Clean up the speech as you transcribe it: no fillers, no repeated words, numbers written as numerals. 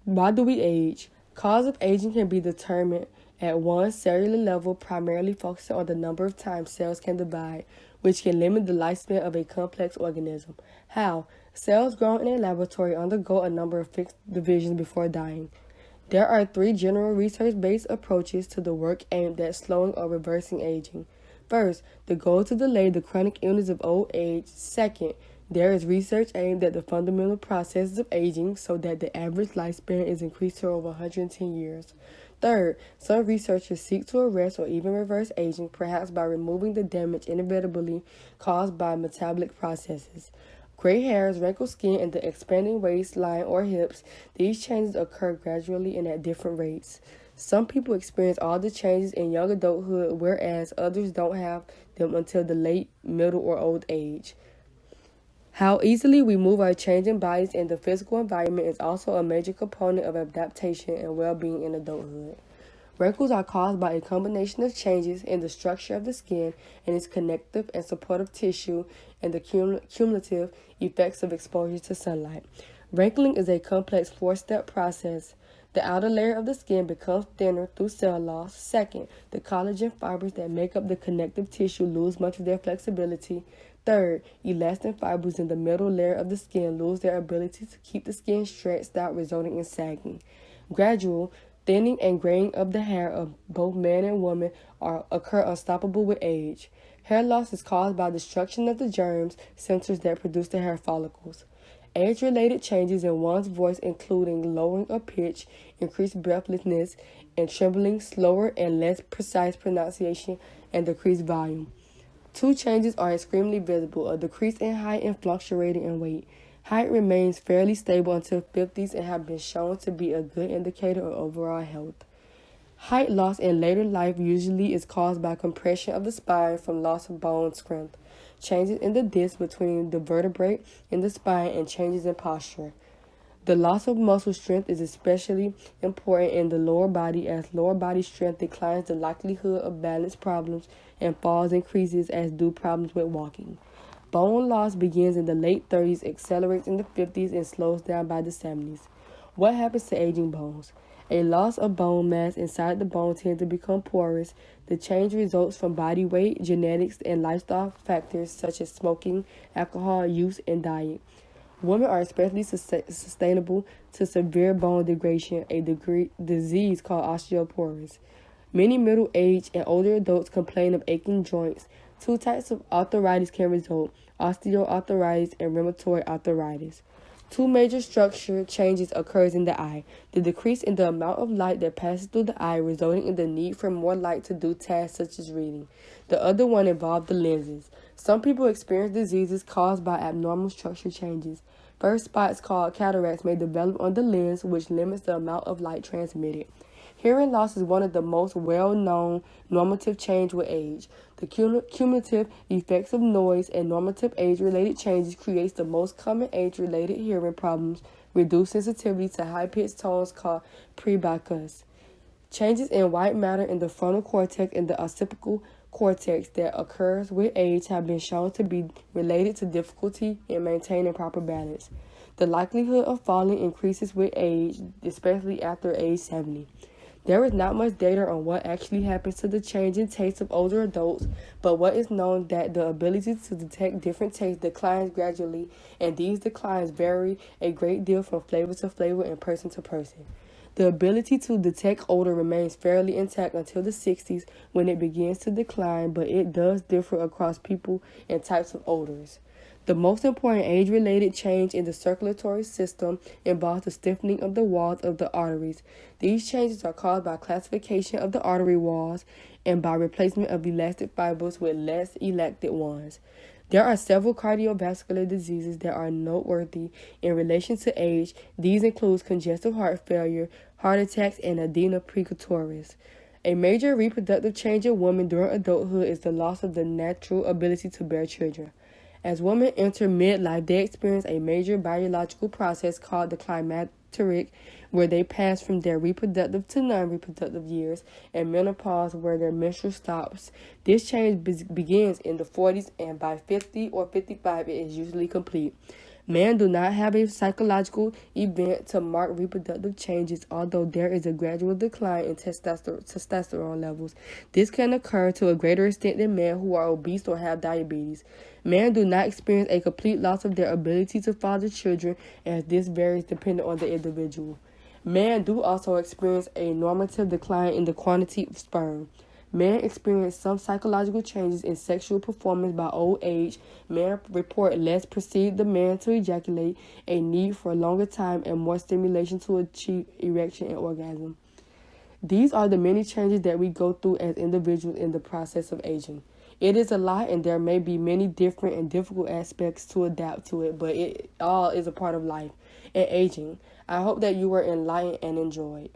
Why do we age? Cause of aging can be determined at one cellular level, primarily focusing on the number of times cells can divide, which can limit the lifespan of a complex organism. How? Cells grown in a laboratory undergo a number of fixed divisions before dying. There are three general research-based approaches to the work aimed at slowing or reversing aging. First, the goal to delay the chronic illness of old age. Second, there is research aimed at the fundamental processes of aging so that the average lifespan is increased to over 110 years. Third, some researchers seek to arrest or even reverse aging, perhaps by removing the damage inevitably caused by metabolic processes. Gray hairs, wrinkled skin, and the expanding waistline or hips, these changes occur gradually and at different rates. Some people experience all the changes in young adulthood, whereas others don't have them until the late, middle, or old age. How easily we move our changing bodies and the physical environment is also a major component of adaptation and well-being in adulthood. Wrinkles are caused by a combination of changes in the structure of the skin and its connective and supportive tissue and the cumulative effects of exposure to sunlight. Wrinkling is a complex four-step process. The outer layer of the skin becomes thinner through cell loss. Second, the collagen fibers that make up the connective tissue lose much of their flexibility. Third, elastin fibers in the middle layer of the skin lose their ability to keep the skin stretched out, resulting in sagging. Gradual thinning and graying of the hair of both man and woman occur unstoppable with age. Hair loss is caused by destruction of the germs centers that produce the hair follicles. Age-related changes in one's voice, including lowering of pitch, increased breathlessness, and trembling, slower and less precise pronunciation, and decreased volume. Two changes are extremely visible: a decrease in height and fluctuating in weight. Height remains fairly stable until 50s and have been shown to be a good indicator of overall health. Height loss in later life usually is caused by compression of the spine from loss of bone strength, changes in the disc between the vertebrae in the spine, and changes in posture. The loss of muscle strength is especially important in the lower body, as lower body strength declines the likelihood of balance problems and falls increases, as do problems with walking. Bone loss begins in the late 30s, accelerates in the 50s, and slows down by the 70s. What happens to aging bones? A loss of bone mass inside the bone tends to become porous. The change results from body weight, genetics, and lifestyle factors such as smoking, alcohol use, and diet. Women are especially susceptible to severe bone degradation, a disease called osteoporosis. Many middle-aged and older adults complain of aching joints. Two types of arthritis can result: osteoarthritis and rheumatoid arthritis. Two major structure changes occurs in the eye: the decrease in the amount of light that passes through the eye, resulting in the need for more light to do tasks such as reading. The other one involved the lenses. Some people experience diseases caused by abnormal structure changes. First, spots called cataracts may develop on the lens, which limits the amount of light transmitted. Hearing loss is one of the most well-known normative change with age. The cumulative effects of noise and normative age-related changes creates the most common age-related hearing problems, reduced sensitivity to high-pitched tones called presbycusis. Changes in white matter in the frontal cortex and the occipital cortex that occurs with age have been shown to be related to difficulty in maintaining proper balance. The likelihood of falling increases with age, especially after age 70. There is not much data on what actually happens to the change in taste of older adults, but what is known that the ability to detect different tastes declines gradually, and these declines vary a great deal from flavor to flavor and person to person. The ability to detect odor remains fairly intact until the 60s, when it begins to decline, but it does differ across people and types of odors. The most important age-related change in the circulatory system involves the stiffening of the walls of the arteries. These changes are caused by classification of the artery walls and by replacement of elastic fibers with less elastic ones. There are several cardiovascular diseases that are noteworthy in relation to age. These include congestive heart failure, heart attacks, and edema precorporis. A major reproductive change in women during adulthood is the loss of the natural ability to bear children. As women enter midlife, they experience a major biological process called the climacteric, where they pass from their reproductive to non-reproductive years, and menopause, where their menstrual stops. This change begins in the 40s, and by 50 or 55, it is usually complete. Men do not have a psychological event to mark reproductive changes, although there is a gradual decline in testosterone levels. This can occur to a greater extent than men who are obese or have diabetes. Men do not experience a complete loss of their ability to father children, as this varies depending on the individual. Men do also experience a normative decline in the quantity of sperm. Men experience some psychological changes in sexual performance by old age. Men report less perceived demand to ejaculate, a need for a longer time, and more stimulation to achieve erection and orgasm. These are the many changes that we go through as individuals in the process of aging. It is a lot, and there may be many different and difficult aspects to adapt to it, but it all is a part of life and aging. I hope that you were enlightened and enjoyed.